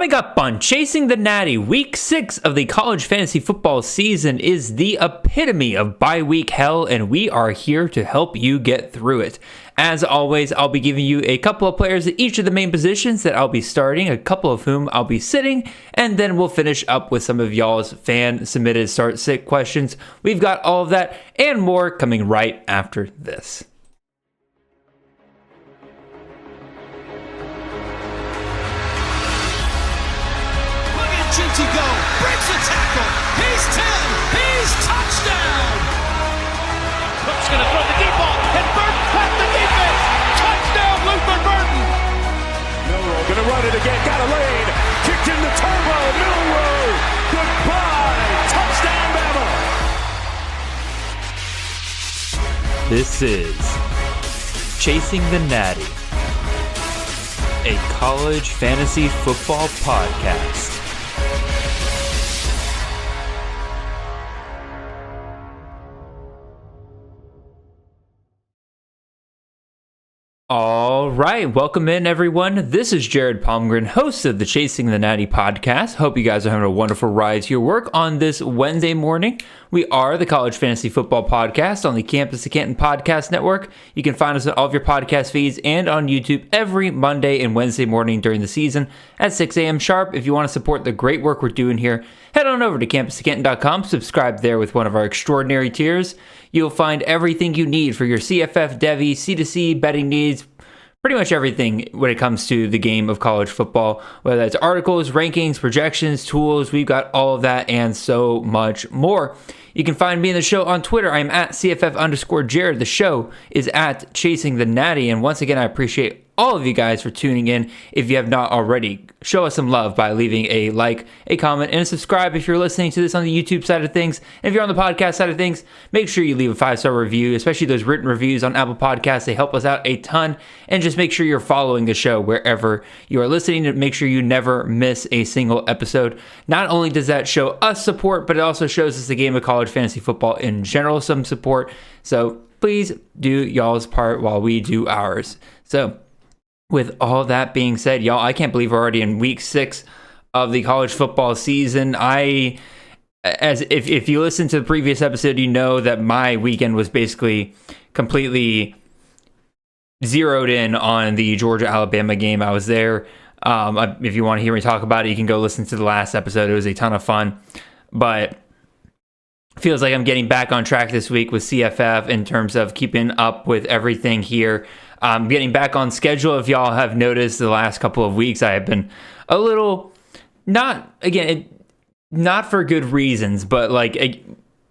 Coming up on Chasing the Natty, Week 6 of the college fantasy football season is the epitome of bye-week hell, and we are here to help you get through it. As always, I'll be giving you a couple of players at each of the main positions that I'll be starting, a couple of whom I'll be sitting, and then we'll finish up with some of y'all's fan-submitted start-sit questions. We've got all of that and more coming right after this. To go, breaks a tackle, he's 10, he's touchdown! Cook's gonna throw the deep ball, and Burton past the defense! Touchdown, Luther Burton! Milroe gonna run it again, got a lane, kicked in the turbo, Milroe! Goodbye, touchdown Bama! This is Chasing the Natty, a college fantasy football podcast. All right, welcome in everyone. This is Jared Palmgren, host of the Chasing the Natty podcast. Hope you guys are having a wonderful ride to your work on this Wednesday morning. We are the College Fantasy Football Podcast on the Campus of Canton Podcast Network. You can find us on all of your podcast feeds and on YouTube every Monday and Wednesday morning during the season at 6 a.m. sharp. If you want to support the great work we're doing here, head on over to campusofcanton.com, subscribe there with one of our extraordinary tiers. You'll find everything you need for your CFF, Devy, C2C, betting needs, pretty much everything when it comes to the game of college football, whether that's articles, rankings, projections, tools. We've got all of that and so much more. You can find me in the show on Twitter. I'm at CFF_Jared. The show is at Chasing the Natty. And once again, I appreciate all of you guys for tuning in. If you have not already, show us some love by leaving a like, a comment, and a subscribe if you're listening to this on the YouTube side of things. And if you're on the podcast side of things, make sure you leave a 5-star review, especially those written reviews on Apple Podcasts. They help us out a ton. And just make sure you're following the show wherever you are listening to make sure you never miss a single episode. Not only does that show us support, but it also shows us the game of college fantasy football in general some support. So please do y'all's part while we do ours. So with all that being said, y'all, I can't believe we're already in week 6 of the college football season. If you listen to the previous episode, you know that my weekend was basically completely zeroed in on the Georgia-Alabama game. I was there. If you want to hear me talk about it, you can go listen to the last episode. It was a ton of fun. But feels like I'm getting back on track this week with CFF in terms of keeping up with everything here. Getting back on schedule. If y'all have noticed the last couple of weeks, I have been a little, not for good reasons, but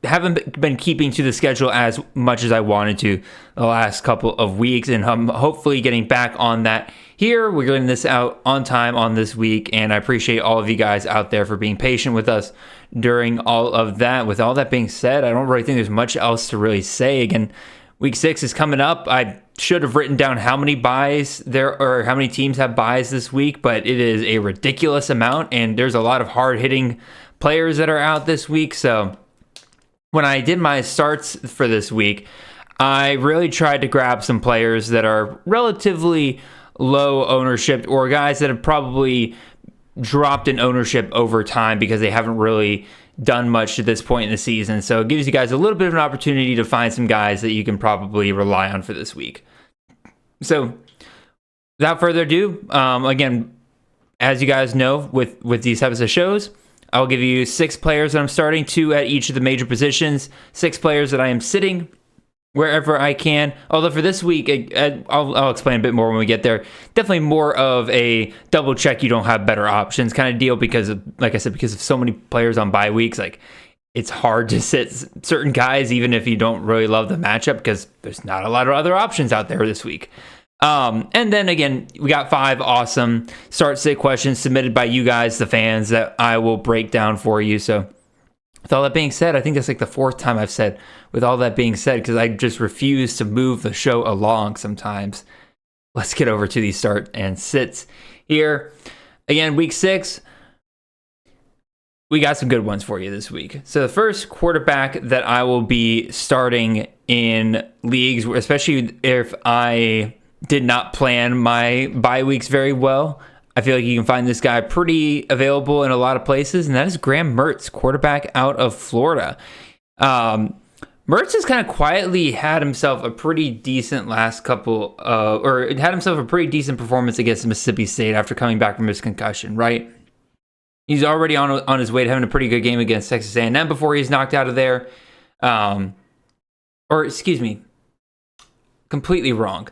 haven't been keeping to the schedule as much as I wanted to the last couple of weeks, and I'm hopefully getting back on that here. We're getting this out on time on this week, and I appreciate all of you guys out there for being patient with us during all of that. With all that being said, I don't really think there's much else to really say. Again, week 6 is coming up. I should have written down how many buys there or how many teams have buys this week, but it is a ridiculous amount, and there's a lot of hard-hitting players that are out this week. So when I did my starts for this week, I really tried to grab some players that are relatively low ownership or guys that have probably dropped in ownership over time because they haven't really done much to this point in the season. So it gives you guys a little bit of an opportunity to find some guys that you can probably rely on for this week. So without further ado, again, as you guys know, with these types of shows, I'll give you 6 players that I'm starting, 2 at each of the major positions, 6 players that I am sitting wherever I can. Although for this week, I'll explain a bit more when we get there. Definitely more of a double check you don't have better options kind of deal because of, like I said, because of so many players on bye weeks, it's hard to sit certain guys even if you don't really love the matchup because there's not a lot of other options out there this week. And then again, we got 5 awesome start-sit questions submitted by you guys, the fans, that I will break down for you. So with all that being said, I think that's the 4th time I've said with all that being said, because I just refuse to move the show along sometimes. Let's get over to these start and sits here. Again, week 6, we got some good ones for you this week. So the first quarterback that I will be starting in leagues, especially if I did not plan my bye weeks very well, I feel like you can find this guy pretty available in a lot of places, and that is Graham Mertz, quarterback out of Florida. Mertz has kind of quietly had himself a pretty decent had himself a pretty decent performance against Mississippi State after coming back from his concussion, right? He's already on his way to having a pretty good game against Texas A&M before he's knocked out of there. Completely wrong.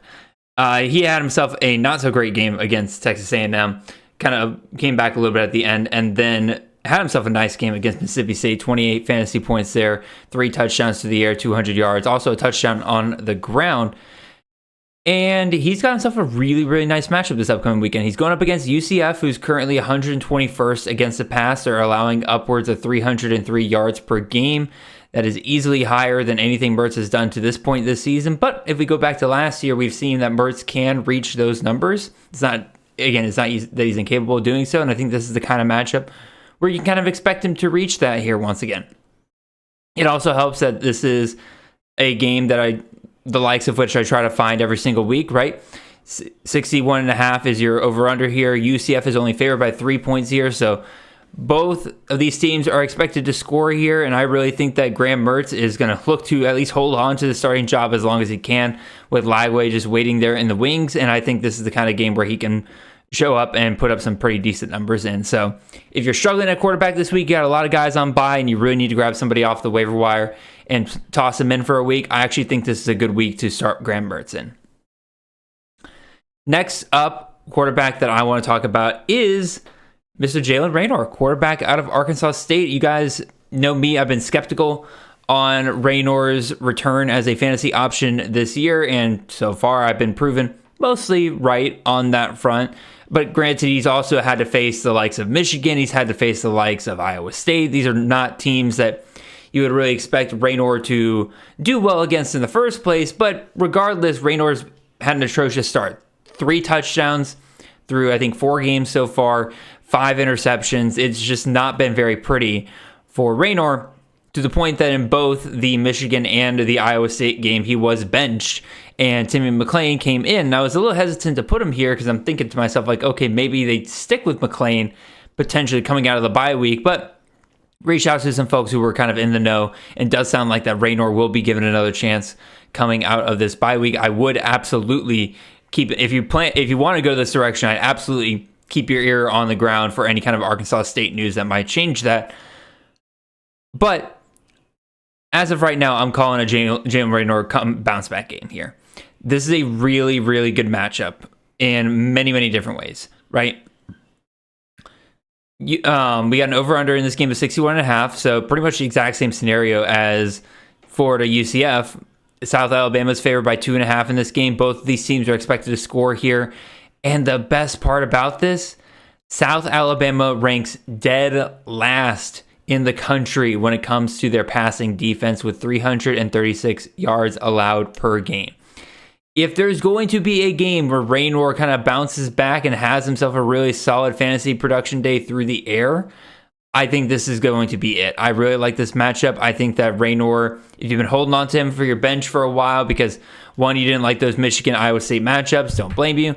He had himself a not so great game against Texas A&M, kind of came back a little bit at the end, and then had himself a nice game against Mississippi State, 28 fantasy points there, 3 touchdowns to the air, 200 yards, also a touchdown on the ground. And he's got himself a really, really nice matchup this upcoming weekend. He's going up against UCF, who's currently 121st against the pass. They're allowing upwards of 303 yards per game. That is easily higher than anything Mertz has done to this point this season. But if we go back to last year, we've seen that Mertz can reach those numbers. It's not that he's incapable of doing so. And I think this is the kind of matchup where you can kind of expect him to reach that here once again. It also helps that this is a game that the likes of which I try to find every single week, right? 61.5 is your over-under here. UCF is only favored by 3 points here, so both of these teams are expected to score here, and I really think that Graham Mertz is going to look to at least hold on to the starting job as long as he can, with Lagway just waiting there in the wings, and I think this is the kind of game where he can show up and put up some pretty decent numbers in. So if you're struggling at quarterback this week, you got a lot of guys on bye, and you really need to grab somebody off the waiver wire and toss them in for a week, I actually think this is a good week to start Graham Mertz in. Next up, quarterback that I want to talk about is Mr. Jalen Raynor, quarterback out of Arkansas State. You guys know me. I've been skeptical on Raynor's return as a fantasy option this year, and so far I've been proven mostly right on that front. But granted, he's also had to face the likes of Michigan. He's had to face the likes of Iowa State. These are not teams that you would really expect Raynor to do well against in the first place. But regardless, Raynor's had an atrocious start. 3 touchdowns through, I think, 4 games so far, 5 interceptions. It's just not been very pretty for Raynor, to the point that in both the Michigan and the Iowa State game, he was benched, and Timmy McClain came in. And I was a little hesitant to put him here because I'm thinking to myself, like, okay, maybe they stick with McClain potentially coming out of the bye week, but reach out to some folks who were kind of in the know, and does sound like that Raynor will be given another chance coming out of this bye week. I would absolutely keep it. If you want to go this direction, I'd absolutely keep your ear on the ground for any kind of Arkansas State news that might change that. But as of right now, I'm calling a Jalen Raynor bounce back game here. This is a really, really good matchup in many, many different ways, right? We got an over-under in this game of 61.5, so pretty much the exact same scenario as Florida UCF. South Alabama is favored by 2.5 in this game. Both of these teams are expected to score here. And the best part about this, South Alabama ranks dead last in the country when it comes to their passing defense with 336 yards allowed per game. If there's going to be a game where Raynor kind of bounces back and has himself a really solid fantasy production day through the air, I think this is going to be it. I really like this matchup. I think that Raynor, if you've been holding on to him for your bench for a while because, one, you didn't like those Michigan-Iowa State matchups, don't blame you.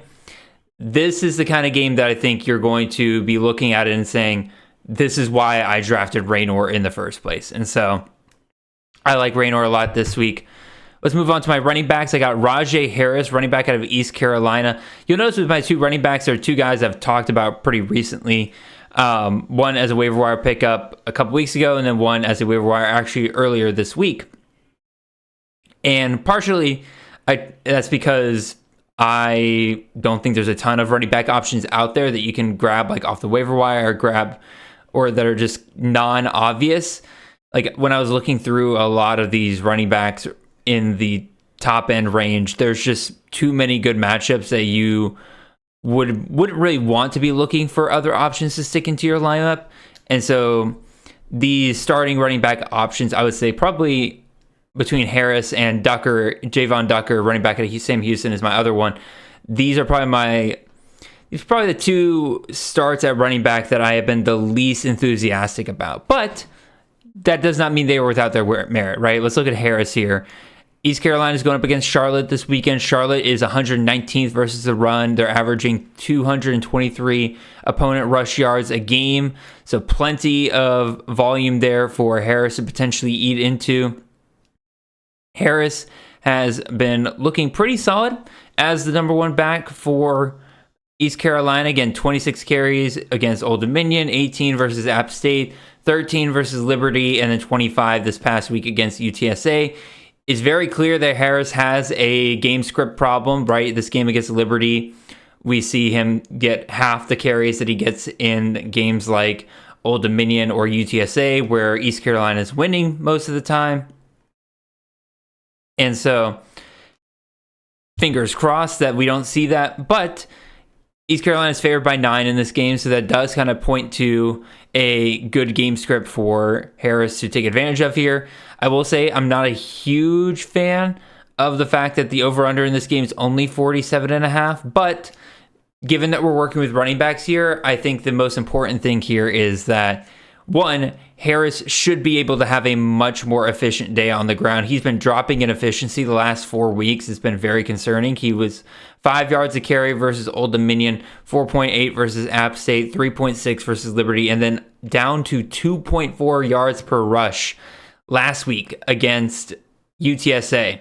This is the kind of game that I think you're going to be looking at it and saying, this is why I drafted Raynor in the first place. And so I like Raynor a lot this week. Let's move on to my running backs. I got Rajay Harris, running back out of East Carolina. You'll notice with my 2 running backs, there are 2 guys I've talked about pretty recently. One as a waiver wire pickup a couple weeks ago, and then one as a waiver wire actually earlier this week. And partially, that's because I don't think there's a ton of running back options out there that you can grab like off the waiver wire or that are just non-obvious. Like when I was looking through a lot of these running backs in the top end range, there's just too many good matchups that you wouldn't really want to be looking for other options to stick into your lineup. And so the starting running back options, I would say probably between Harris and Ducker, Javon Ducker, running back at Sam Houston is my other one. These are probably the 2 starts at running back that I have been the least enthusiastic about. But that does not mean they were without their merit, right? Let's look at Harris here. East Carolina is going up against Charlotte this weekend. Charlotte is 119th versus the run. They're averaging 223 opponent rush yards a game. So plenty of volume there for Harris to potentially eat into. Harris has been looking pretty solid as the number one back for East Carolina. Again, 26 carries against Old Dominion, 18 versus App State, 13 versus Liberty, and then 25 this past week against UTSA. It's very clear that Harris has a game script problem, right? This game against Liberty, we see him get half the carries that he gets in games like Old Dominion or UTSA, where East Carolina is winning most of the time. And so, fingers crossed that we don't see that. But East Carolina is favored by 9 in this game, so that does kind of point to a good game script for Harris to take advantage of here. I will say I'm not a huge fan of the fact that the over-under in this game is only 47.5, but given that we're working with running backs here, I think the most important thing here is that, one, Harris should be able to have a much more efficient day on the ground. He's been dropping in efficiency the last 4 weeks. It's been very concerning. He was 5 yards a carry versus Old Dominion, 4.8 versus App State, 3.6 versus Liberty, and then down to 2.4 yards per rush last week against UTSA.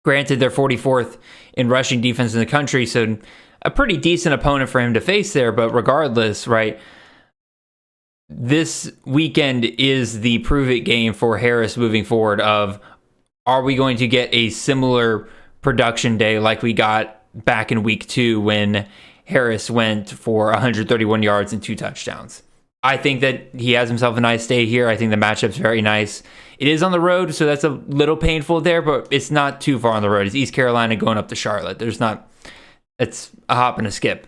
Granted, they're 44th in rushing defense in the country, so a pretty decent opponent for him to face there, but regardless, right, this weekend is the prove-it game for Harris moving forward of, are we going to get a similar production day like we got back in week 2 when Harris went for 131 yards and 2 touchdowns? I think that he has himself a nice day here. I think the matchup's very nice. It is on the road, so that's a little painful there, but it's not too far on the road. It's East Carolina going up to Charlotte. It's a hop and a skip.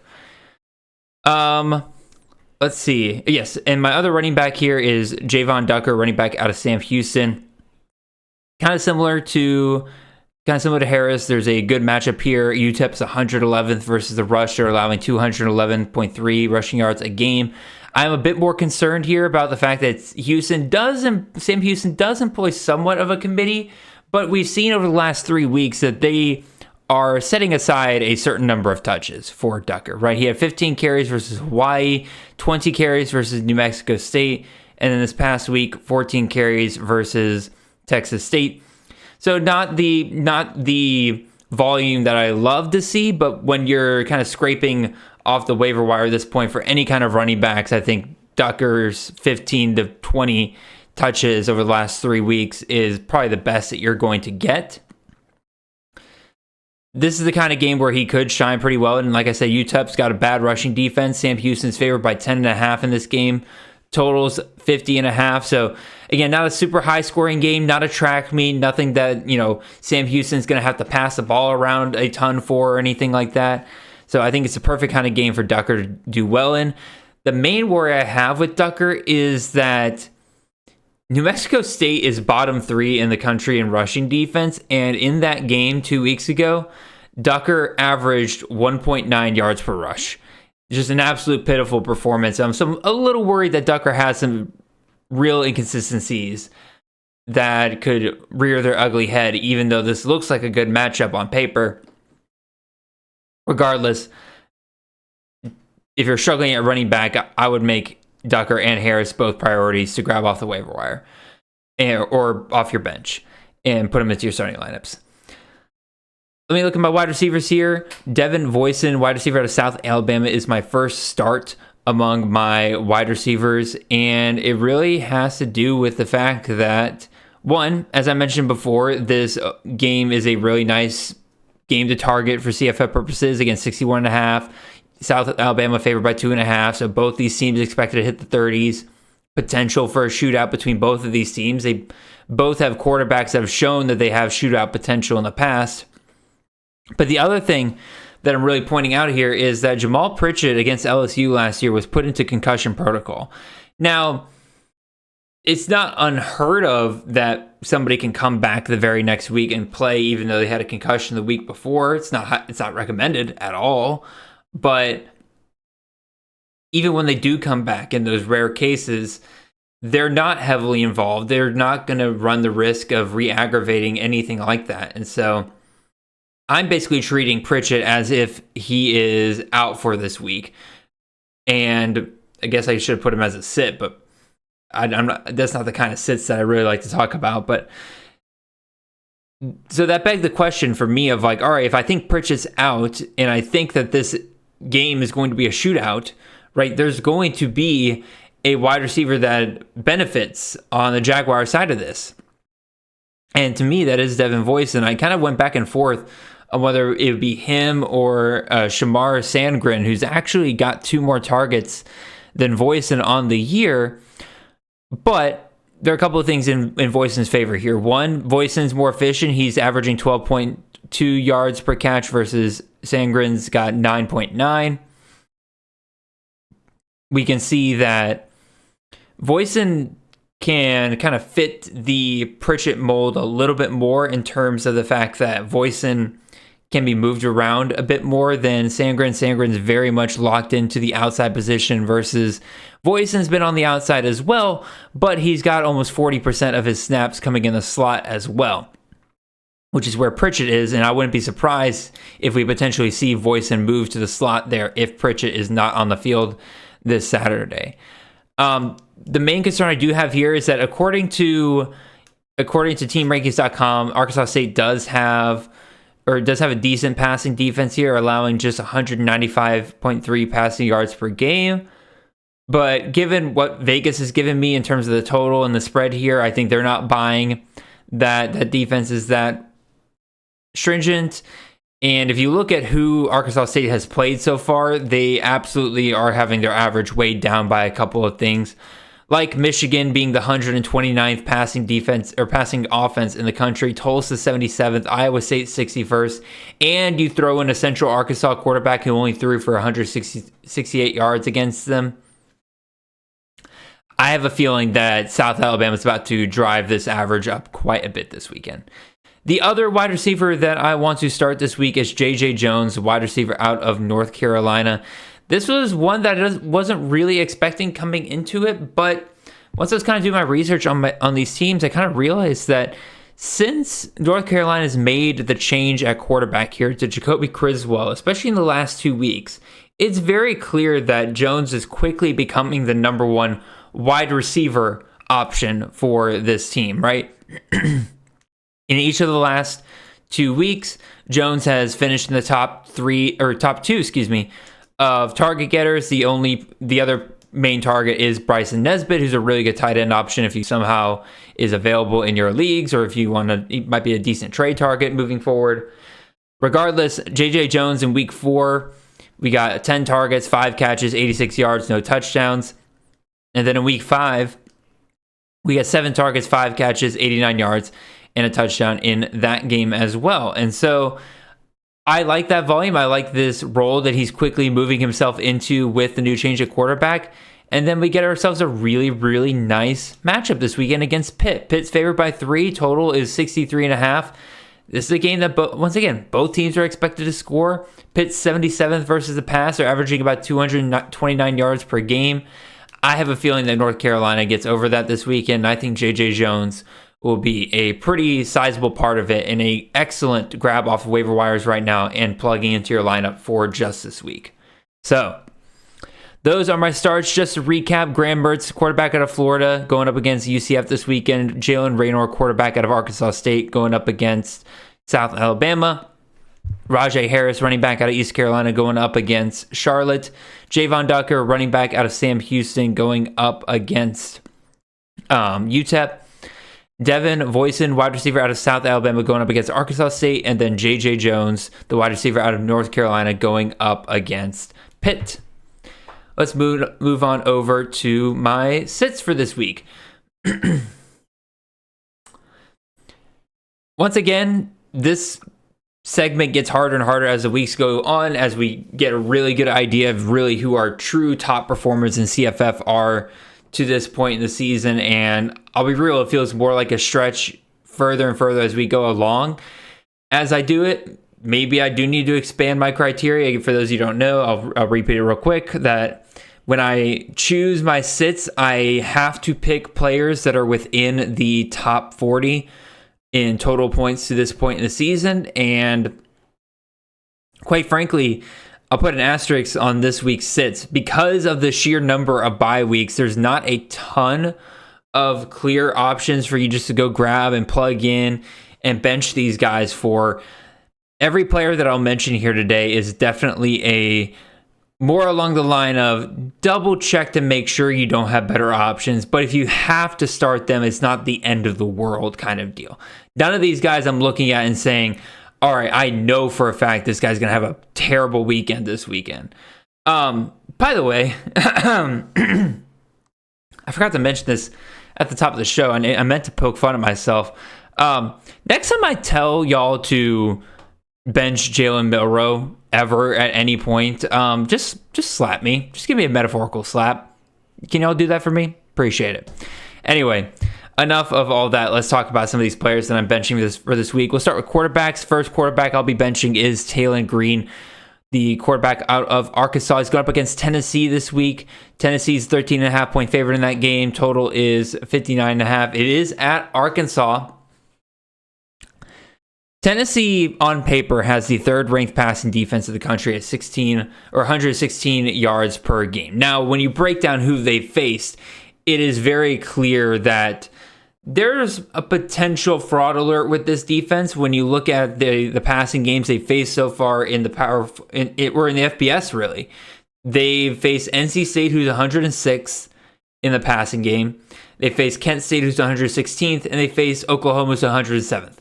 Let's see. Yes, and my other running back here is Javon Ducker, running back out of Sam Houston. Kind of similar to Harris. There's a good matchup here. UTEP's 111th versus the rush. They're allowing 211.3 rushing yards a game. I'm a bit more concerned here about the fact that Sam Houston does employ somewhat of a committee, but we've seen over the last 3 weeks that they are setting aside a certain number of touches for Ducker, right? He had 15 carries versus Hawaii, 20 carries versus New Mexico State, and then this past week, 14 carries versus Texas State. So not the volume that I love to see, but when you're kind of scraping off the waiver wire at this point for any kind of running backs, I think Ducker's 15 to 20 touches over the last 3 weeks is probably the best that you're going to get. This is the kind of game where he could shine pretty well. And like I said, UTEP's got a bad rushing defense. Sam Houston's favored by 10.5 in this game. Totals 50.5. So again, not a super high scoring game, not a track meet, nothing that, Sam Houston's going to have to pass the ball around a ton for or anything like that. So I think it's a perfect kind of game for Ducker to do well in. The main worry I have with Ducker is that New Mexico State is bottom 3 in the country in rushing defense, and in that game 2 weeks ago, Ducker averaged 1.9 yards per rush. Just an absolute pitiful performance. So I'm a little worried that Ducker has some real inconsistencies that could rear their ugly head, even though this looks like a good matchup on paper. Regardless, if you're struggling at running back, I would make Ducker and Harris both priorities to grab off the waiver wire or off your bench and put them into your starting lineups. Let me look at my wide receivers here. Devin Voisin, wide receiver out of South Alabama, is my first start among my wide receivers, and it really has to do with the fact that, one, as I mentioned before, this game is a really nice game to target for CFF purposes against 61.5. South Alabama favored by 2.5. So both these teams expected to hit the 30s. Potential for a shootout between both of these teams. They both have quarterbacks that have shown that they have shootout potential in the past. But the other thing that I'm really pointing out here is that Jamal Pritchett against LSU last year was put into concussion protocol. Now, it's not unheard of that somebody can come back the very next week and play even though they had a concussion the week before. It's not recommended at all. But even when they do come back in those rare cases, they're not heavily involved. They're not going to run the risk of re-aggravating anything like that. And so I'm basically treating Pritchett as if he is out for this week. And I guess I should put him as a sit, but I'm not, that's not the kind of sits that I really like to talk about. But so that begs the question for me of like, all right, if I think Pritchett's out and I think that this game is going to be a shootout, right, there's going to be a wide receiver that benefits on the Jaguar side of this. And to me, that is Devin Voisin. I kind of went back and forth on whether it would be him or Shamar Sandgren, who's actually got 2 more targets than Voisin on the year. But there are a couple of things in Voisin's favor here. One, Voisin's more efficient. He's averaging 12.2 yards per catch versus Sandgren's got 9.9. We can see that Voisin can kind of fit the Pritchett mold a little bit more in terms of the fact that Voisin can be moved around a bit more than Sandgren. Sandgren's very much locked into the outside position versus Voisin's been on the outside as well, but he's got almost 40% of his snaps coming in the slot as well, which is where Pritchett is, and I wouldn't be surprised if we potentially see Voisin move to the slot there if Pritchett is not on the field this Saturday. The main concern I do have here is that according to TeamRankings.com, Arkansas State does have a decent passing defense here, allowing just 195.3 passing yards per game. But given what Vegas has given me in terms of the total and the spread here, I think they're not buying that defense is that stringent. And if you look at who Arkansas State has played so far, they absolutely are having their average weighed down by a couple of things. Like Michigan being the 129th passing defense or passing offense in the country, Tulsa 77th, Iowa State 61st, and you throw in a Central Arkansas quarterback who only threw for 168 yards against them. I have a feeling that South Alabama is about to drive this average up quite a bit this weekend. The other wide receiver that I want to start this week is J.J. Jones, wide receiver out of North Carolina. This was one that I wasn't really expecting coming into it, but once I was kind of doing my research on these teams, I kind of realized that since North Carolina has made the change at quarterback here to Jacoby Criswell, especially in the last 2 weeks, it's very clear that Jones is quickly becoming the number one wide receiver option for this team, right? In each of the last 2 weeks, Jones has finished in the top two, of target getters. The other main target is Bryson Nesbitt, who's a really good tight end option if he somehow is available in your leagues, or if you want to, he might be a decent trade target moving forward. Regardless, J.J. Jones in week 4, we got 10 targets, 5 catches, 86 yards, no touchdowns. And then in week 5, we got 7 targets, 5 catches, 89 yards, and a touchdown in that game as well. And so I like that volume. I like this role that he's quickly moving himself into with the new change at quarterback. And then we get ourselves a really, really nice matchup this weekend against Pitt. Pitt's favored by 3. Total is 63.5. This is a game that, once again, both teams are expected to score. Pitt's 77th versus the pass. They're averaging about 229 yards per game. I have a feeling that North Carolina gets over that this weekend. I think J.J. Jones will be a pretty sizable part of it and an excellent grab off of waiver wires right now and plugging into your lineup for just this week. So those are my starts. Just to recap, Graham Mertz, quarterback out of Florida, going up against UCF this weekend. Jalen Raynor, quarterback out of Arkansas State, going up against South Alabama. Rajay Harris, running back out of East Carolina, going up against Charlotte. Javon Ducker, running back out of Sam Houston, going up against UTEP. Devin Voisin, wide receiver out of South Alabama, going up against Arkansas State. And then J.J. Jones, the wide receiver out of North Carolina, going up against Pitt. Let's move on over to my sits for this week. Once again, this segment gets harder and harder as the weeks go on, as we get a really good idea of really who our true top performers in CFF are to this point in the season. And I'll be real, it feels more like a stretch further and further as we go along. As I do it, maybe I do need to expand my criteria. For those of you who don't know, I'll repeat it real quick, that when I choose my sits, I have to pick players that are within the top 40 in total points to this point in the season. And quite frankly, I'll put an asterisk on this week's sits. Because of the sheer number of bye weeks, there's not a ton of clear options for you just to go grab and plug in and bench these guys for. Every player that I'll mention here today is definitely a more along the line of double check to make sure you don't have better options. But if you have to start them, it's not the end of the world kind of deal. None of these guys I'm looking at and saying, all right, I know for a fact this guy's going to have a terrible weekend this weekend. By the way, I forgot to mention this at the top of the show, and I meant to poke fun at myself. Next time I tell y'all to bench Jalen Milroe ever at any point, just slap me. Just give me a metaphorical slap. Can y'all do that for me? Appreciate it. Anyway, enough of all that. Let's talk about some of these players that I'm benching for this week. We'll start with quarterbacks. First quarterback I'll be benching is Taylor Green, the quarterback out of Arkansas. He's going up against Tennessee this week. Tennessee's 13.5 point favorite in that game. Total is 59.5. It is at Arkansas. Tennessee, on paper, has the third ranked passing defense of the country at 116 yards per game. Now, when you break down who they faced, it is very clear that there's a potential fraud alert with this defense. When you look at the passing games they faced so far in the in the FBS, really, they faced NC State, who's 106th in the passing game. They faced Kent State, who's 116th, and they faced Oklahoma, who's 107th.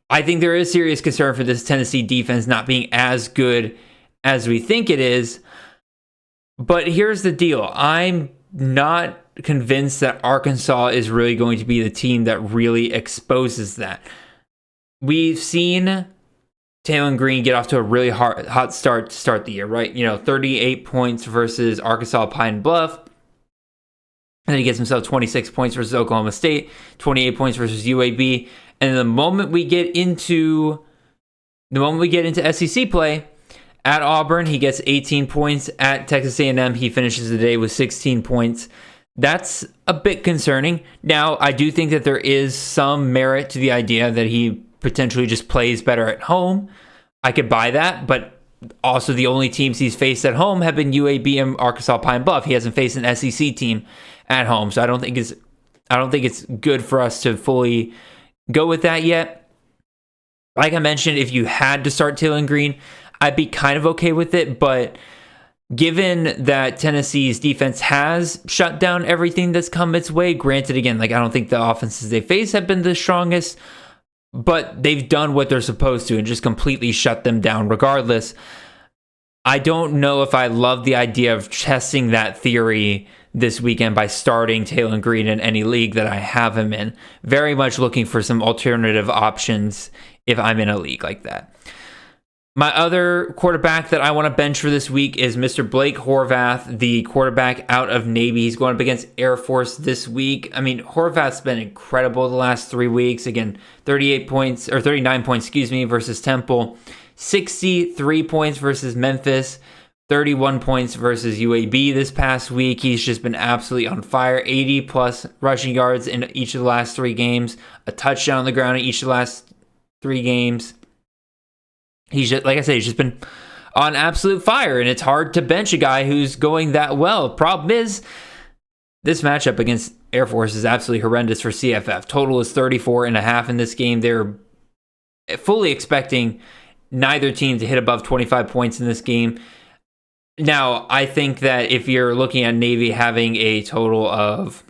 I think there is serious concern for this Tennessee defense not being as good as we think it is. But here's the deal. I'm not convinced that Arkansas is really going to be the team that really exposes that. We've seen Taylor Green get off to a really hot start to start the year, right? 38 points versus Arkansas Pine Bluff. And then he gets himself 26 points versus Oklahoma State, 28 points versus UAB. And the moment we get into SEC play, at Auburn, he gets 18 points. At Texas A&M, he finishes the day with 16 points. That's a bit concerning. Now, I do think that there is some merit to the idea that he potentially just plays better at home. I could buy that, but also the only teams he's faced at home have been UAB and Arkansas Pine Bluff. He hasn't faced an SEC team at home, so I don't think it's good for us to fully go with that yet. Like I mentioned, if you had to start Taylor Green, I'd be kind of okay with it, but given that Tennessee's defense has shut down everything that's come its way, granted, again, I don't think the offenses they face have been the strongest, but they've done what they're supposed to and just completely shut them down regardless. I don't know if I love the idea of testing that theory this weekend by starting Taylor Green in any league that I have him in. Very much looking for some alternative options if I'm in a league like that. My other quarterback that I want to bench for this week is Mr. Blake Horvath, the quarterback out of Navy. He's going up against Air Force this week. I mean, Horvath's been incredible the last 3 weeks. Again, 39 points, versus Temple. 63 points versus Memphis. 31 points versus UAB this past week. He's just been absolutely on fire. 80 plus rushing yards in each of the last 3 games. A touchdown on the ground in each of the last 3 games. He's just, like I said, he's just been on absolute fire, and it's hard to bench a guy who's going that well. Problem is, this matchup against Air Force is absolutely horrendous for CFF. Total is 34.5 in this game. They're fully expecting neither team to hit above 25 points in this game. Now, I think that if you're looking at Navy having a total of,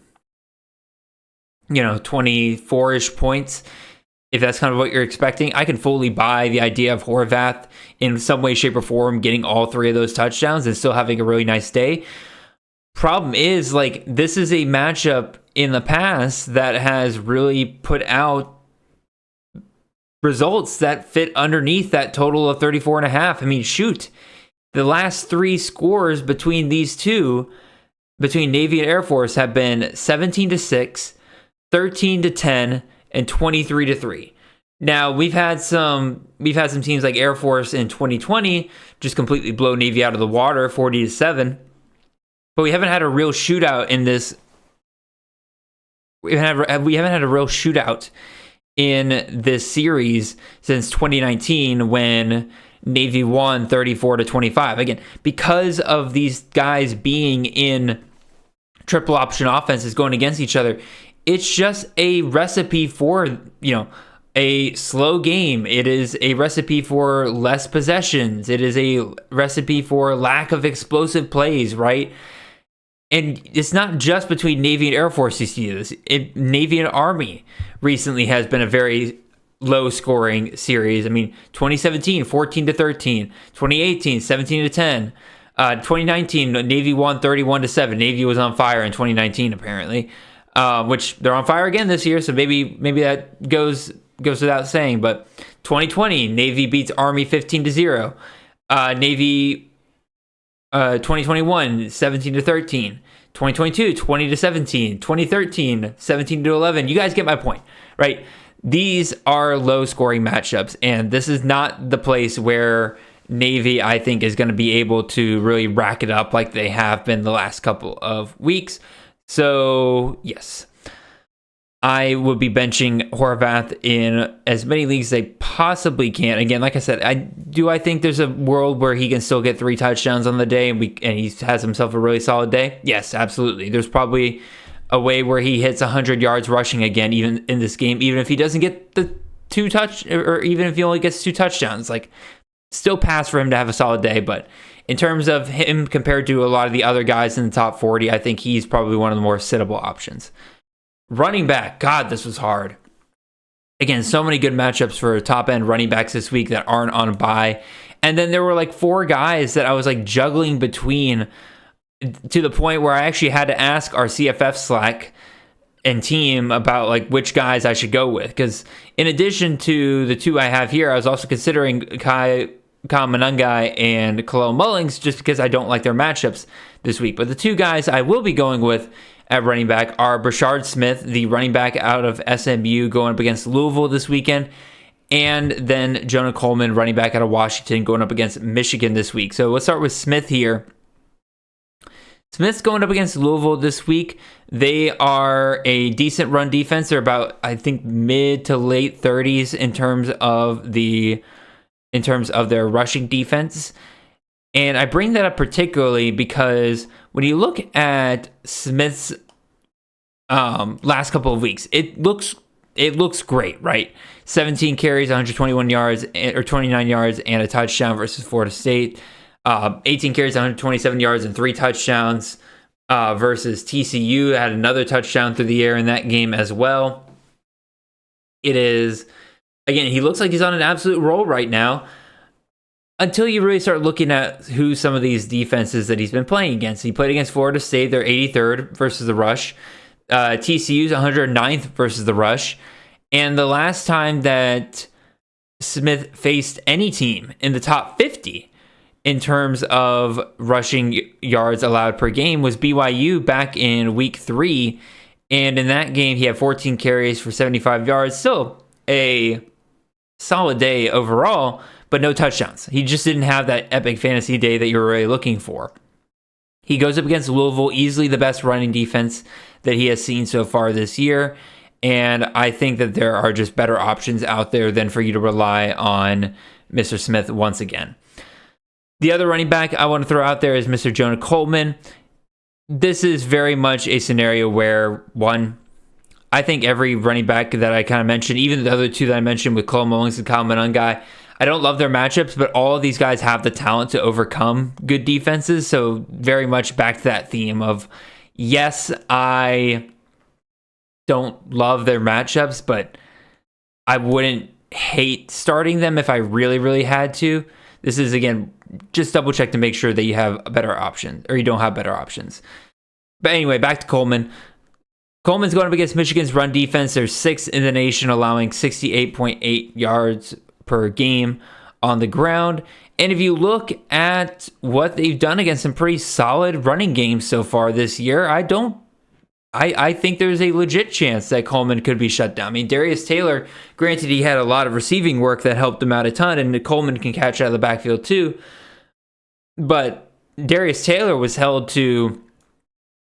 24-ish points, if that's kind of what you're expecting, I can fully buy the idea of Horvath in some way, shape, or form getting all 3 of those touchdowns and still having a really nice day. Problem is, this is a matchup in the past that has really put out results that fit underneath that total of 34.5. I mean, shoot. The last 3 scores between these two, between Navy and Air Force, have been 17-6, 13-10, and 23-3. Now, we've had some teams like Air Force in 2020 just completely blow Navy out of the water, 40-7. but we haven't had a real shootout in this. We haven't had a real shootout in this series since 2019 when Navy won 34-25. Again, because of these guys being in triple option offenses going against each other, it's just a recipe for, a slow game. It is a recipe for less possessions. It is a recipe for lack of explosive plays, right? And it's not just between Navy and Air Force you see this. Navy and Army recently has been a very low-scoring series. I mean, 2017, 14-13. 2018, 17-10. 2019, Navy won 31-7. Navy was on fire in 2019, apparently, which they're on fire again this year, so maybe that goes without saying. But 2020, Navy beats Army 15-0. Navy 2021, 17-13. 2022, 20-17. 2013, 17-11. You guys get my point, right? These are low-scoring matchups, and this is not the place where Navy, I think, is going to be able to really rack it up like they have been the last couple of weeks. So, yes, I will be benching Horvath in as many leagues as I possibly can. Again, like I said, I think there's a world where he can still get 3 touchdowns on the day and he has himself a really solid day? Yes, absolutely. There's probably a way where he hits 100 yards rushing again, even in this game, even if he doesn't get the 2 or even if he only gets 2 touchdowns. Like, still pass for him to have a solid day, but in terms of him compared to a lot of the other guys in the top 40, I think he's probably one of the more sittable options. Running back, God, this was hard. Again, so many good matchups for top-end running backs this week that aren't on a bye. And then there were like 4 guys that I was like juggling between to the point where I actually had to ask our CFF Slack and team about like which guys I should go with. Because in addition to the 2 I have here, I was also considering Kyle Manungai and Khalil Mullings just because I don't like their matchups this week. But the 2 guys I will be going with at running back are Brashard Smith, the running back out of SMU, going up against Louisville this weekend, and then Jonah Coleman, running back out of Washington, going up against Michigan this week. So let's start with Smith here. Smith's going up against Louisville this week. They are a decent run defense. They're about, I think, mid to late 30s in terms of their rushing defense. And I bring that up particularly because when you look at Smith's last couple of weeks, it looks great, right? 17 carries, 121 yards or 29 yards and a touchdown versus Florida State. 18 carries, 127 yards and 3 touchdowns versus TCU. Had another touchdown through the air in that game as well. It is, again, he looks like he's on an absolute roll right now until you really start looking at who some of these defenses that he's been playing against. He played against Florida State. They're 83rd versus the rush. TCU's 109th versus the rush. And the last time that Smith faced any team in the top 50 in terms of rushing yards allowed per game was BYU back in week 3. And in that game, he had 14 carries for 75 yards. Still a solid day overall, but no touchdowns. He just didn't have that epic fantasy day that you were really looking for. He goes up against Louisville, easily the best running defense that he has seen so far this year. And I think that there are just better options out there than for you to rely on Mr. Smith once again. The other running back I want to throw out there is Mr. Jonah Coleman. This is very much a scenario where, one, I think every running back that I kind of mentioned, even the other 2 that I mentioned with Khalil Mullings and Kyle Manungai, I don't love their matchups, but all of these guys have the talent to overcome good defenses. So very much back to that theme of, yes, I don't love their matchups, but I wouldn't hate starting them if I really, really had to. This is, again, just double check to make sure that you have a better option or you don't have better options. But anyway, back to Coleman. Coleman's going up against Michigan's run defense. They're 6th in the nation, allowing 68.8 yards per game on the ground. And if you look at what they've done against some pretty solid running games so far this year, I think there's a legit chance that Coleman could be shut down. I mean, Darius Taylor, granted he had a lot of receiving work that helped him out a ton, and Coleman can catch out of the backfield too. But Darius Taylor was held to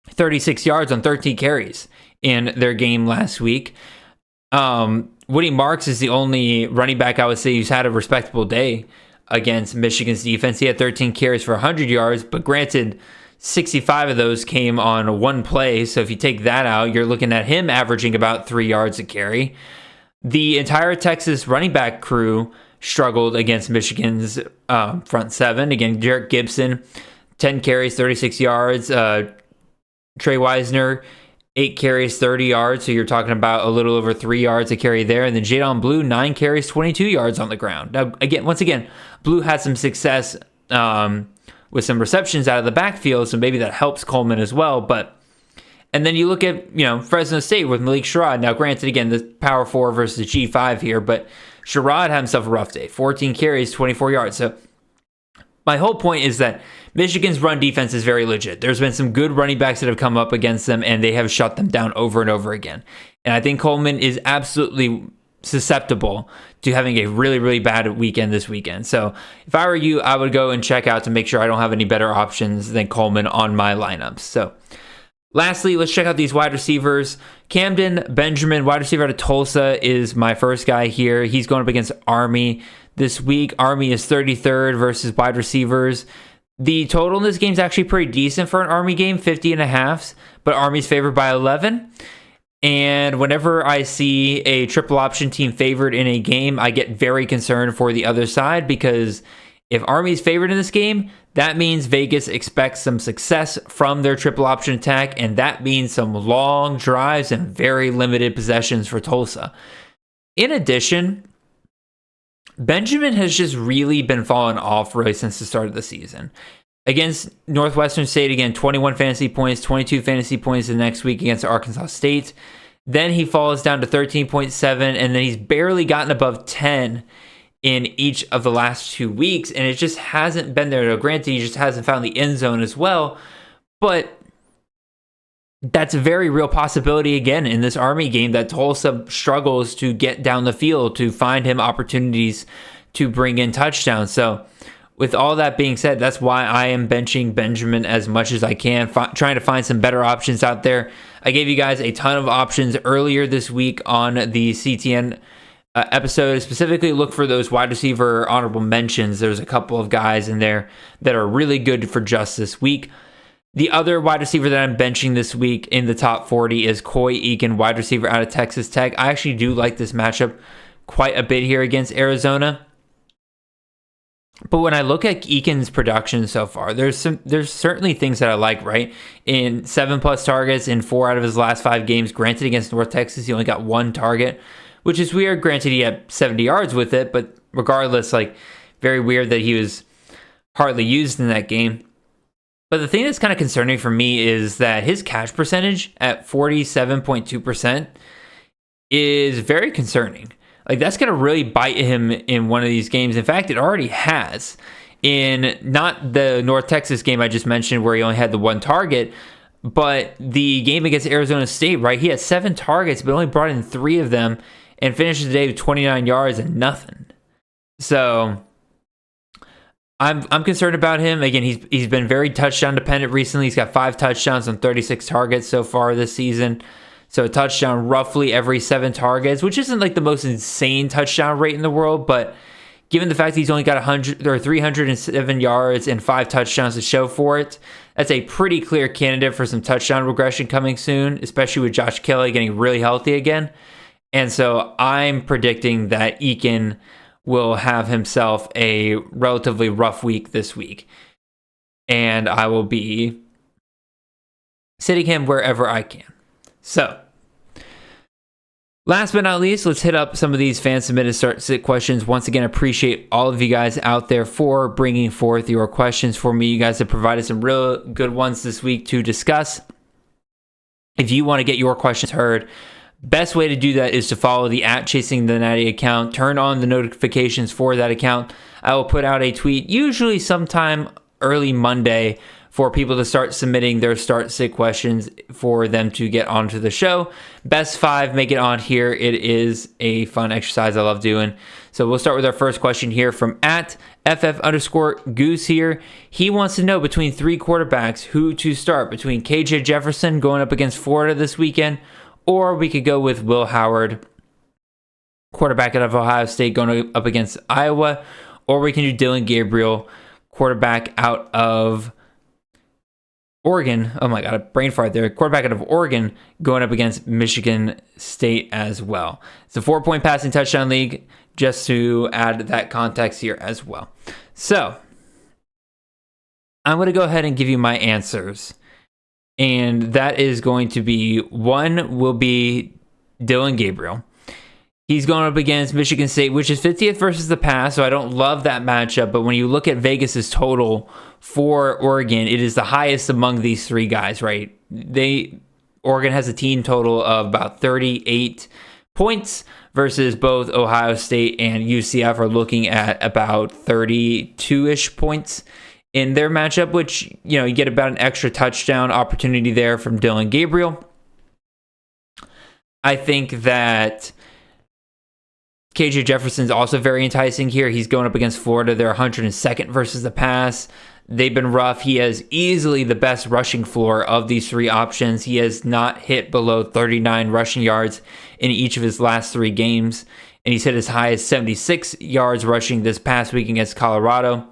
36 yards on 13 carries in their game last week. Woody Marks is the only running back I would say who's had a respectable day against Michigan's defense. He had 13 carries for 100 yards, but granted, 65 of those came on one play. So if you take that out, you're looking at him averaging about 3 yards a carry. The entire Texas running back crew struggled against Michigan's front seven. Again, Jarek Gibson, 10 carries, 36 yards. Trey Wisner, 8 carries, 30 yards. So you're talking about a little over 3 yards a carry there. And then Jadon Blue, 9 carries, 22 yards on the ground. Now, once again, Blue had some success with some receptions out of the backfield, so maybe that helps Coleman as well. And then you look at, Fresno State with Malik Sherrod. Now, granted, again, the power 4 versus G5 here, but Sherrod had himself a rough day. 14 carries, 24 yards. So my whole point is that Michigan's run defense is very legit. There's been some good running backs that have come up against them, and they have shut them down over and over again. And I think Coleman is absolutely susceptible to having a really, really bad weekend this weekend. So if I were you, I would go and check out to make sure I don't have any better options than Coleman on my lineups. So lastly, let's check out these wide receivers. Camden Benjamin, wide receiver out of Tulsa, is my first guy here. He's going up against Army this week. Army is 33rd versus wide receivers. The total in this game is actually pretty decent for an Army game, 50.5, but Army's favored by 11. And whenever I see a triple option team favored in a game, I get very concerned for the other side, because if Army's favored in this game, that means Vegas expects some success from their triple option attack, and that means some long drives and very limited possessions for Tulsa. In addition, Benjamin has just really been falling off really since the start of the season. Against Northwestern State, again, 21 fantasy points, 22 fantasy points the next week against Arkansas State. Then he falls down to 13.7, and then he's barely gotten above 10 in each of the last 2 weeks, and it just hasn't been there. Now, granted, he just hasn't found the end zone as well, but that's a very real possibility again in this Army game, that Tulsa struggles to get down the field to find him opportunities to bring in touchdowns. So with all that being said, that's why I am benching Benjamin as much as I can, trying to find some better options out there. I gave you guys a ton of options earlier this week on the CTN episode. Specifically, look for those wide receiver honorable mentions. There's a couple of guys in there that are really good for just this week. The other wide receiver that I'm benching this week in the top 40 is Coy Eakin, wide receiver out of Texas Tech. I actually do like this matchup quite a bit here against Arizona. But when I look at Eakin's production so far, there's certainly things that I like, right? In 7+ targets in 4 out of his last 5 games, granted against North Texas, he only got 1 target, which is weird. Granted, he had 70 yards with it, but regardless, very weird that he was hardly used in that game. But the thing that's kind of concerning for me is that his catch percentage at 47.2% is very concerning. That's going to really bite him in one of these games. In fact, it already has. In not the North Texas game I just mentioned where he only had the 1 target, but the game against Arizona State, right? He had 7 targets, but only brought in 3 of them and finished the day with 29 yards and nothing. So I'm concerned about him. Again, he's been very touchdown dependent recently. He's got 5 touchdowns on 36 targets so far this season. So a touchdown roughly every 7 targets, which isn't the most insane touchdown rate in the world, but given the fact that he's only got 307 yards and 5 touchdowns to show for it, that's a pretty clear candidate for some touchdown regression coming soon, especially with Josh Kelly getting really healthy again. And so I'm predicting that Eakin will have himself a relatively rough week this week. And I will be sitting him wherever I can. So, last but not least, let's hit up some of these fan-submitted start-sit questions. Once again, appreciate all of you guys out there for bringing forth your questions for me. You guys have provided some real good ones this week to discuss. If you want to get your questions heard, best way to do that is to follow the @ChasingTheNatty account. Turn on the notifications for that account. I will put out a tweet, usually sometime early Monday, for people to start submitting their start sit questions for them to get onto the show. Best 5 make it on here. It is a fun exercise I love doing. So we'll start with our first question here from @FF_Goose here. He wants to know between 3 quarterbacks who to start, between KJ Jefferson going up against Florida this weekend, or we could go with Will Howard, quarterback out of Ohio State, going up against Iowa, or we can do Dylan Gabriel, quarterback out of Oregon. Oh my God, a brain fart there. Quarterback out of Oregon going up against Michigan State as well. It's a 4-point passing touchdown league, just to add that context here as well. So I'm going to go ahead and give you my answers. And that is going to be, 1 will be Dylan Gabriel. He's going up against Michigan State, which is 50th versus the pass, so I don't love that matchup. But when you look at Vegas's total for Oregon, it is the highest among these 3 guys, right? Oregon has a team total of about 38 points versus both Ohio State and UCF are looking at about 32-ish points in their matchup, which, you get about an extra touchdown opportunity there from Dylan Gabriel. I think that KJ Jefferson's also very enticing here. He's going up against Florida. They're 102nd versus the pass. They've been rough. He has easily the best rushing floor of these 3 options. He has not hit below 39 rushing yards in each of his last 3 games. And he's hit as high as 76 yards rushing this past week against Colorado.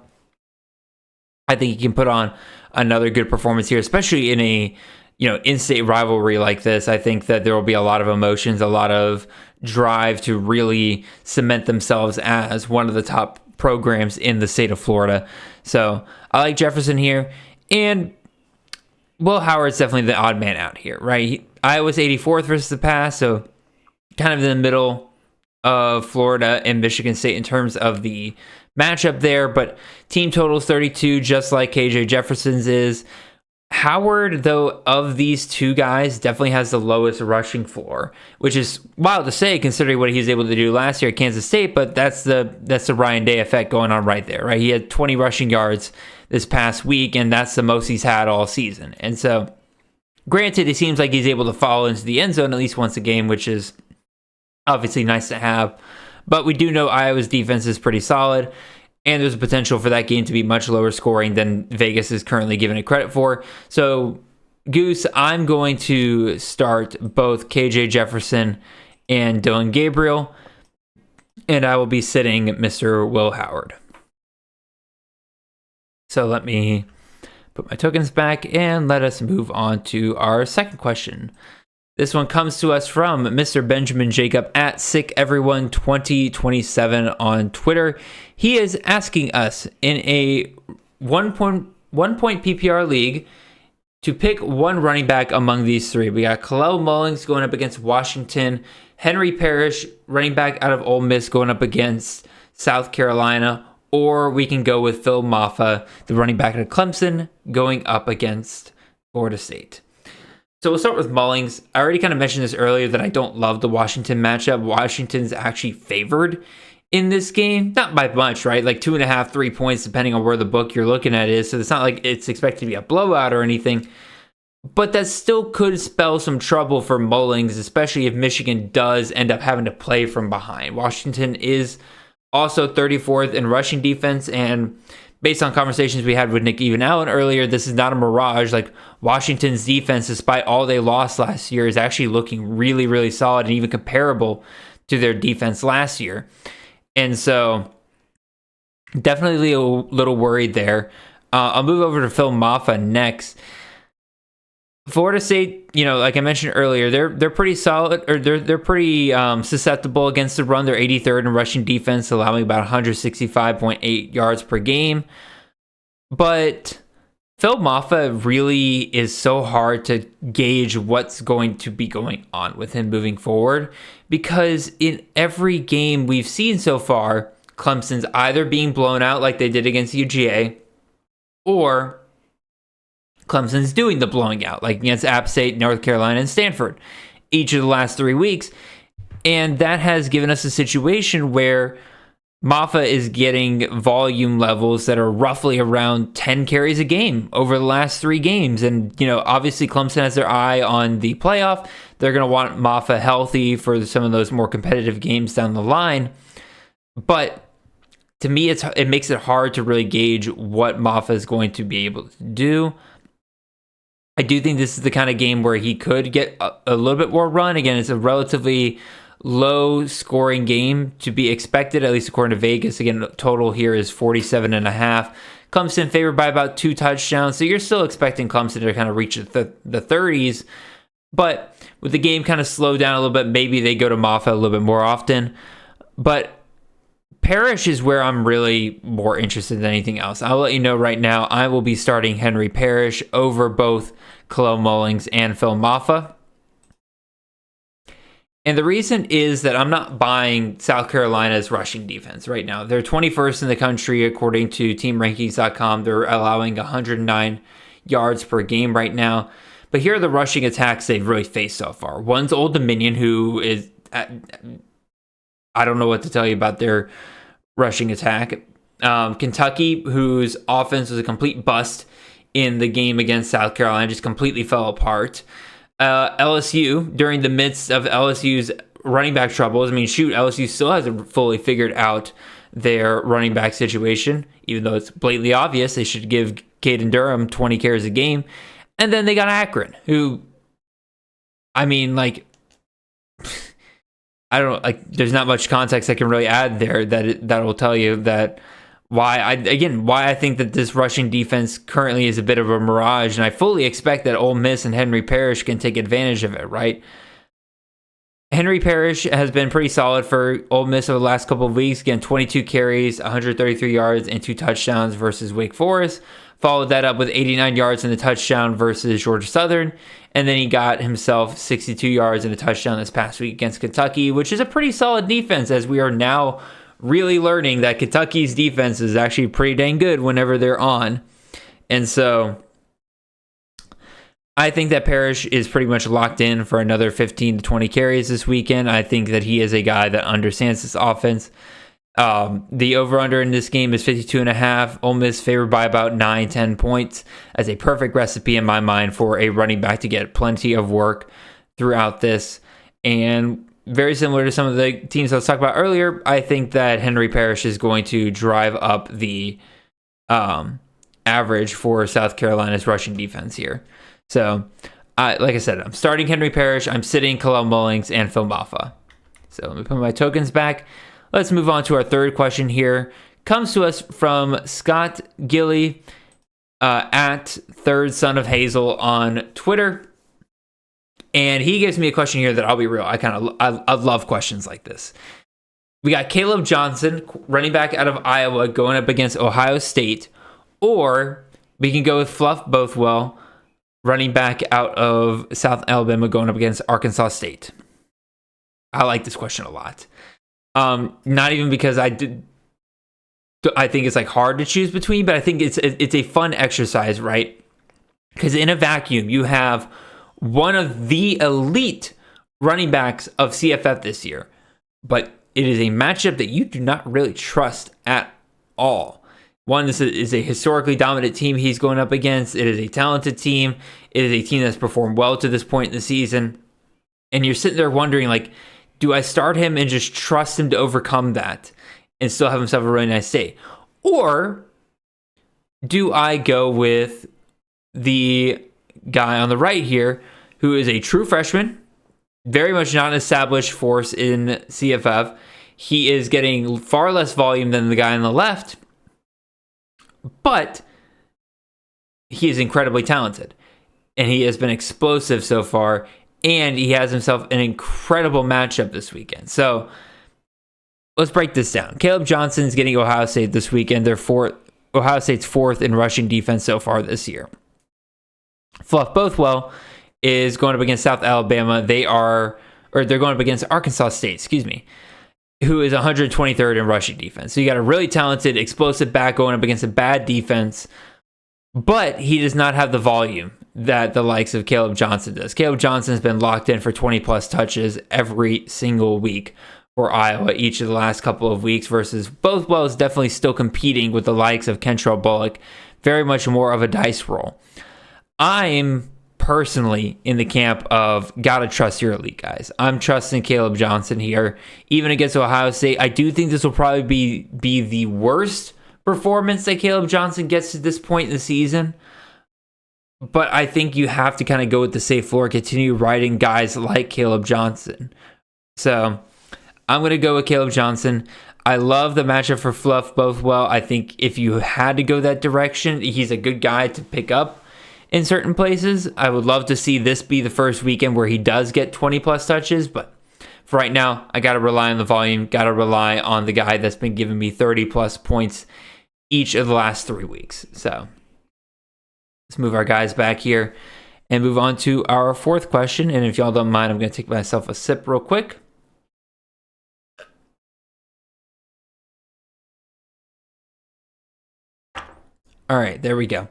I think he can put on another good performance here, especially in a in-state rivalry like this. I think that there will be a lot of emotions, a lot of drive to really cement themselves as one of the top programs in the state of Florida. So I like Jefferson here. And Will Howard's definitely the odd man out here, right? Iowa's 84th versus the pass, so kind of in the middle of Florida and Michigan State in terms of the matchup there. But team total is 32, just like KJ Jefferson's is. Howard, though, of these 2 guys, definitely has the lowest rushing floor, which is wild to say considering what he was able to do last year at Kansas State. But that's the Ryan Day effect going on right there, right? He had 20 rushing yards this past week, and that's the most he's had all season. And so, granted, it seems like he's able to fall into the end zone at least once a game, which is obviously nice to have. But we do know Iowa's defense is pretty solid. And there's a potential for that game to be much lower scoring than Vegas is currently giving it credit for. So, Goose, I'm going to start both KJ Jefferson and Dylan Gabriel, and I will be sitting Mr. Will Howard. So let me put my tokens back and let us move on to our second question. This one comes to us from Mr. Benjamin Jacob at SickEveryone2027 on Twitter. He is asking us in a 1 point PPR league to pick 1 running back among these 3. We got Kalel Mullings going up against Washington, Henry Parrish, running back out of Ole Miss, going up against South Carolina, or we can go with Phil Maffa, the running back out of Clemson, going up against Florida State. So we'll start with Mullings. I already kind of mentioned this earlier that I don't love the Washington matchup. Washington's actually favored in this game. Not by much, right? Like 2.5, 3 points, depending on where the book you're looking at is. So it's not like it's expected to be a blowout or anything. But that still could spell some trouble for Mullings, especially if Michigan does end up having to play from behind. Washington is also 34th in rushing defense, and based on conversations we had with Nick Even Allen earlier, this is not a mirage. Like, Washington's defense, despite all they lost last year, is actually looking really, really solid and even comparable to their defense last year. And so, definitely a little worried there. I'll move over to Phil Maffa next. Florida State, like I mentioned earlier, they're pretty solid, or they're pretty susceptible against the run. They're 83rd in rushing defense, allowing about 165.8 yards per game. But Phil Maffa really is so hard to gauge what's going to be going on with him moving forward, because in every game we've seen so far, Clemson's either being blown out like they did against UGA, or Clemson's doing the blowing out, like against App State, North Carolina, and Stanford each of the last 3 weeks. And that has given us a situation where Maffa is getting volume levels that are roughly around 10 carries a game over the last 3 games. And, obviously Clemson has their eye on the playoff. They're going to want Maffa healthy for some of those more competitive games down the line. But to me, it makes it hard to really gauge what Maffa is going to be able to do. I do think this is the kind of game where he could get a little bit more run. Again, it's a relatively low scoring game to be expected, at least according to Vegas. Again, total here is 47.5. Clemson favored by about 2 touchdowns. So you're still expecting Clemson to kind of reach the 30s. But with the game kind of slowed down a little bit, maybe they go to Maffa a little bit more often. But Parrish is where I'm really more interested than anything else. I'll let you know right now, I will be starting Henry Parrish over both Khalil Mullings and Phil Maffa. And the reason is that I'm not buying South Carolina's rushing defense right now. They're 21st in the country according to TeamRankings.com. They're allowing 109 yards per game right now. But here are the rushing attacks they've really faced so far. One's Old Dominion, who is... I don't know what to tell you about their rushing attack. Kentucky, whose offense was a complete bust in the game against South Carolina, just completely fell apart. LSU, during the midst of LSU's running back troubles, LSU still hasn't fully figured out their running back situation, even though it's blatantly obvious they should give Caden Durham 20 carries a game. And then they got Akron, who, there's not much context I can really add there that will tell you that why I think that this rushing defense currently is a bit of a mirage, and I fully expect that Ole Miss and Henry Parrish can take advantage of it, right? Henry Parrish has been pretty solid for Ole Miss over the last couple of weeks. Again, 22 carries, 133 yards, and 2 touchdowns versus Wake Forest. Followed that up with 89 yards and a touchdown versus Georgia Southern. And then he got himself 62 yards and a touchdown this past week against Kentucky, which is a pretty solid defense, as we are now really learning that Kentucky's defense is actually pretty dang good whenever they're on. And so I think that Parrish is pretty much locked in for another 15 to 20 carries this weekend. I think that he is a guy that understands this offense. The over-under in this game is 52.5. Ole Miss favored by about 9-10 points, as a perfect recipe in my mind for a running back to get plenty of work throughout this. And very similar to some of the teams I was talking about earlier, I think that Henry Parrish is going to drive up the average for South Carolina's rushing defense here. So, like I said, I'm starting Henry Parrish. I'm sitting Khalil Mullings and Phil Maffa. So let me put my tokens back. Let's move on to our third question here. Comes to us from Scott Gilly at Third Son of Hazel on Twitter. And he gives me a question here that, I'll be real, I love questions like this. We got Caleb Johnson, running back out of Iowa, going up against Ohio State. Or we can go with Fluff Bothwell, running back out of South Alabama, going up against Arkansas State. I like this question a lot. Not even because I think it's hard to choose between, but I think it's a fun exercise, right? Because in a vacuum, you have one of the elite running backs of CFF this year, but it is a matchup that you do not really trust at all. One, this is a historically dominant team he's going up against. It is a talented team. It is a team that's performed well to this point in the season. And you're sitting there wondering, do I start him and just trust him to overcome that and still have himself a really nice day? Or do I go with the guy on the right here, who is a true freshman, very much not an established force in CFF. He is getting far less volume than the guy on the left, but he is incredibly talented, and he has been explosive so far, and he has himself an incredible matchup this weekend. So let's break this down. Caleb Johnson is getting Ohio State this weekend. They're Ohio State's fourth in rushing defense so far this year. Fluff Bothwell is going up against South Alabama. They're going up against Arkansas State, who is 123rd in rushing defense. So you got a really talented, explosive back going up against a bad defense, but he does not have the volume that the likes of Caleb Johnson does. Caleb Johnson has been locked in for 20 plus touches every single week for Iowa each of the last couple of weeks versus Bothwell is definitely still competing with the likes of Kentrell Bullock. Very much more of a dice roll. I'm personally in the camp of gotta trust your elite guys. I'm trusting Caleb Johnson here, even against Ohio State. I do think this will probably be the worst performance that Caleb Johnson gets at this point in the season. But I think you have to kind of go with the safe floor, continue riding guys like Caleb Johnson. So I'm going to go with Caleb Johnson. I love the matchup for Fluff Bothwell. I think if you had to go that direction, he's a good guy to pick up in certain places. I would love to see this be the first weekend where he does get 20 plus touches, but for right now, I got to rely on the volume, got to rely on the guy that's been giving me 30 plus points each of the last 3 weeks. So let's move our guys back here and move on to our fourth question. And if y'all don't mind, I'm going to take myself a sip real quick. All right, there we go.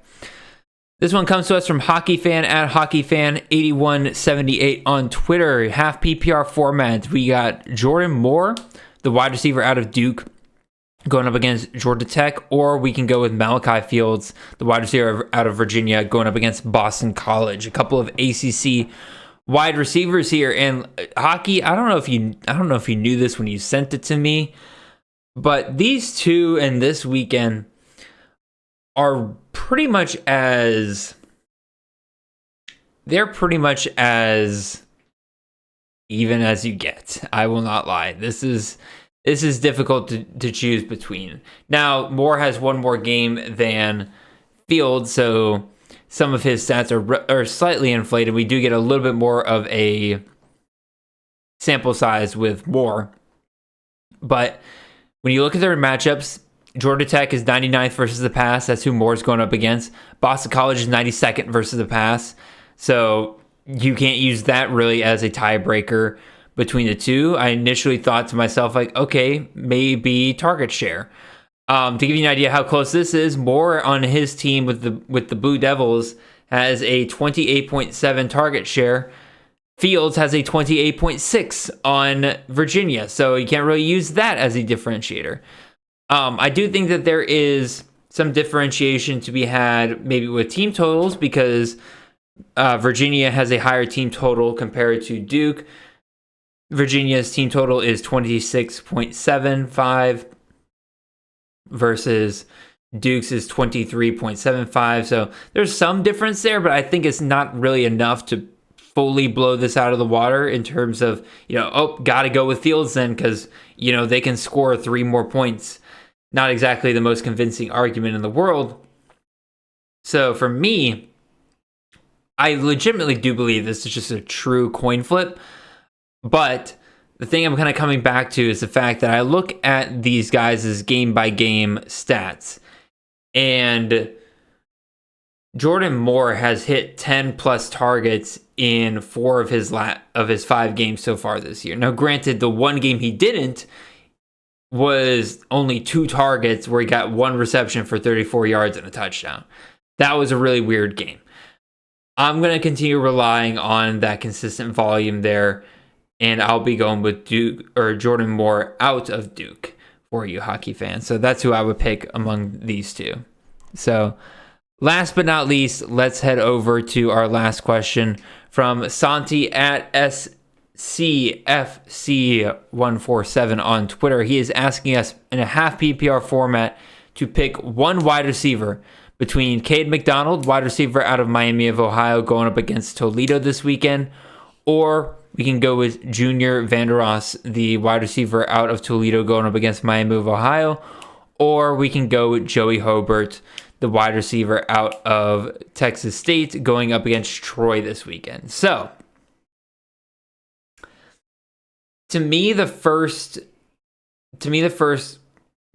This one comes to us from HockeyFan at HockeyFan8178 on Twitter. Half PPR format. We got Jordan Moore, the wide receiver out of Duke, going up against Georgia Tech, or we can go with Malachi Fields, the wide receiver out of Virginia, going up against Boston College. A couple of ACC wide receivers here. And Hockey, I don't know if you knew this when you sent it to me, but these two and this weekend are pretty much as even as you get. I will not lie. This is difficult to choose between. Now, Moore has one more game than Fields, so some of his stats are slightly inflated. We do get a little bit more of a sample size with Moore. But when you look at their matchups, Georgia Tech is 99th versus the pass. That's who Moore's going up against. Boston College is 92nd versus the pass. So you can't use that really as a tiebreaker between the two. I initially thought to myself, like, okay, maybe target share. To give you an idea how close this is, Moore on his team with the Blue Devils has a 28.7 target share. Fields has a 28.6 on Virginia. So you can't really use that as a differentiator. I do think that there is some differentiation to be had maybe with team totals because Virginia has a higher team total compared to Duke. Virginia's team total is 26.75 versus Duke's is 23.75. So there's some difference there, but I think it's not really enough to fully blow this out of the water in terms of, got to go with Fields then because, they can score 3 more points. Not exactly the most convincing argument in the world. So for me, I legitimately do believe this is just a true coin flip. But the thing I'm kind of coming back to is the fact that I look at these guys' game-by-game stats. And Jordan Moore has hit 10-plus targets in 4 of his 5 games so far this year. Now, granted, the one game he didn't was only 2 targets where he got 1 reception for 34 yards and a touchdown. That was a really weird game. I'm going to continue relying on that consistent volume there, and I'll be going with Duke or Jordan Moore out of Duke for you hockey fans. So that's who I would pick among these two. So last but not least, let's head over to our last question from Santi at CFC147 on Twitter. He is asking us in a half PPR format to pick one wide receiver between Cade McDonald, wide receiver out of Miami of Ohio, going up against Toledo this weekend, or we can go with Junior Vandeross, the wide receiver out of Toledo, going up against Miami of Ohio, or we can go with Joey Hobart, the wide receiver out of Texas State, going up against Troy this weekend. So To me, the first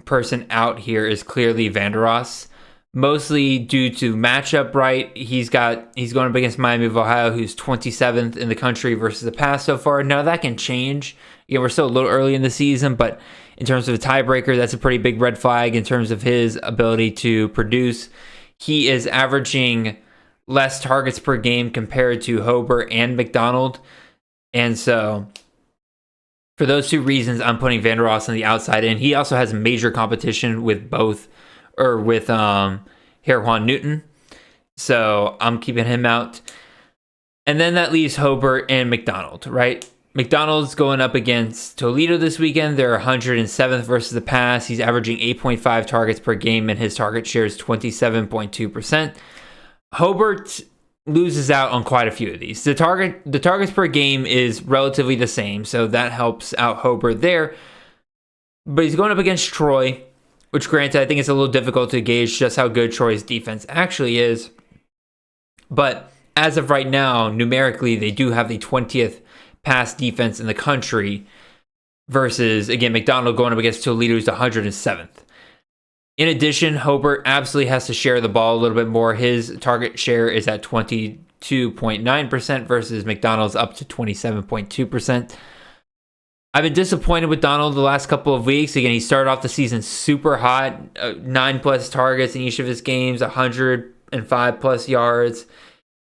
person out here is clearly Vandeross, mostly due to matchup. Right, he's going up against Miami of Ohio, who's 27th in the country versus the pass so far. Now that can change. We're still a little early in the season, but in terms of a tiebreaker, that's a pretty big red flag in terms of his ability to produce. He is averaging less targets per game compared to Hobart and McDonald, and so For those two reasons, I'm putting Van der Ross on the outside, and he also has major competition with Juan Newton. So I'm keeping him out. And then that leaves Hobart and McDonald, right? McDonald's going up against Toledo this weekend. They're 107th versus the pass. He's averaging 8.5 targets per game, and his target share is 27.2%. Hobart loses out on quite a few of these. The targets per game is relatively the same, so that helps out Hobart there. But he's going up against Troy, which granted, I think it's a little difficult to gauge just how good Troy's defense actually is. But as of right now, numerically, they do have the 20th pass defense in the country versus, again, McDonald going up against Toledo's 107th. In addition, Hobart absolutely has to share the ball a little bit more. His target share is at 22.9% versus McDonald's up to 27.2%. I've been disappointed with Donald the last couple of weeks. Again, he started off the season super hot, 9+ targets in each of his games, 105+ yards.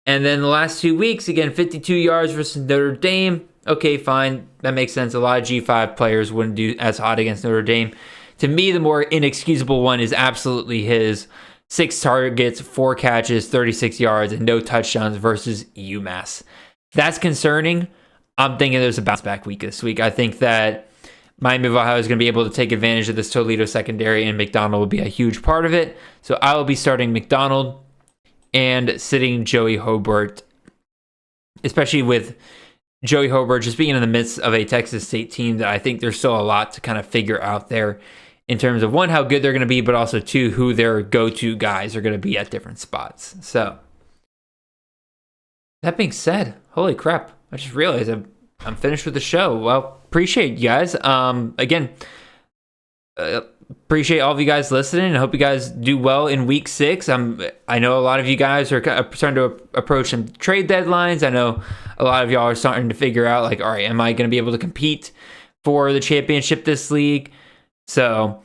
And then the last 2 weeks, again, 52 yards versus Notre Dame. Okay, fine. That makes sense. A lot of G5 players wouldn't do as hot against Notre Dame. To me, the more inexcusable one is absolutely his 6 targets, 4 catches, 36 yards, and no touchdowns versus UMass. That's concerning. I'm thinking there's a bounce back week this week. I think that Miami of Ohio is going to be able to take advantage of this Toledo secondary, and McDonald will be a huge part of it. So I will be starting McDonald and sitting Joey Hobart, especially with Joey Hobart just being in the midst of a Texas State team that I think there's still a lot to kind of figure out there in terms of, one, how good they're going to be, but also, two, who their go-to guys are going to be at different spots. So, that being said, holy crap, I just realized I'm finished with the show. Well, appreciate you guys. Again, appreciate all of you guys listening. I hope you guys do well in week 6. I know a lot of you guys are starting to approach some trade deadlines. I know a lot of y'all are starting to figure out, like, all right, am I going to be able to compete for the championship this league? So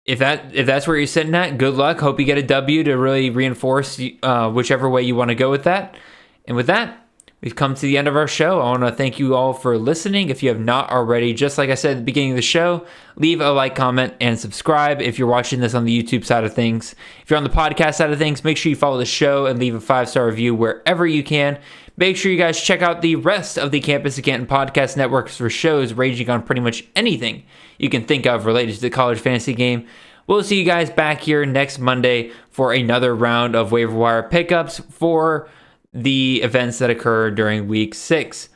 if that's where you're sitting at, good luck. Hope you get a W to really reinforce whichever way you want to go with that. And with that, we've come to the end of our show. I want to thank you all for listening. If you have not already, just like I said at the beginning of the show, leave a like, comment, and subscribe if you're watching this on the YouTube side of things. If you're on the podcast side of things, make sure you follow the show and leave a 5-star review wherever you can. Make sure you guys check out the rest of the Campus of Canton podcast networks for shows ranging on pretty much anything you can think of related to the college fantasy game. We'll see you guys back here next Monday for another round of waiver wire pickups for the events that occur during week 6.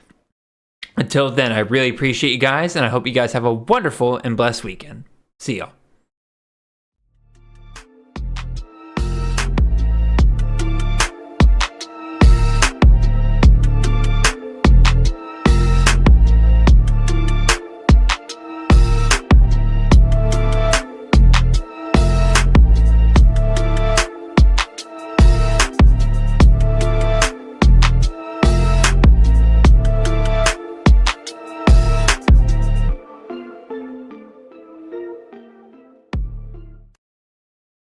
Until then, I really appreciate you guys, and I hope you guys have a wonderful and blessed weekend. See y'all.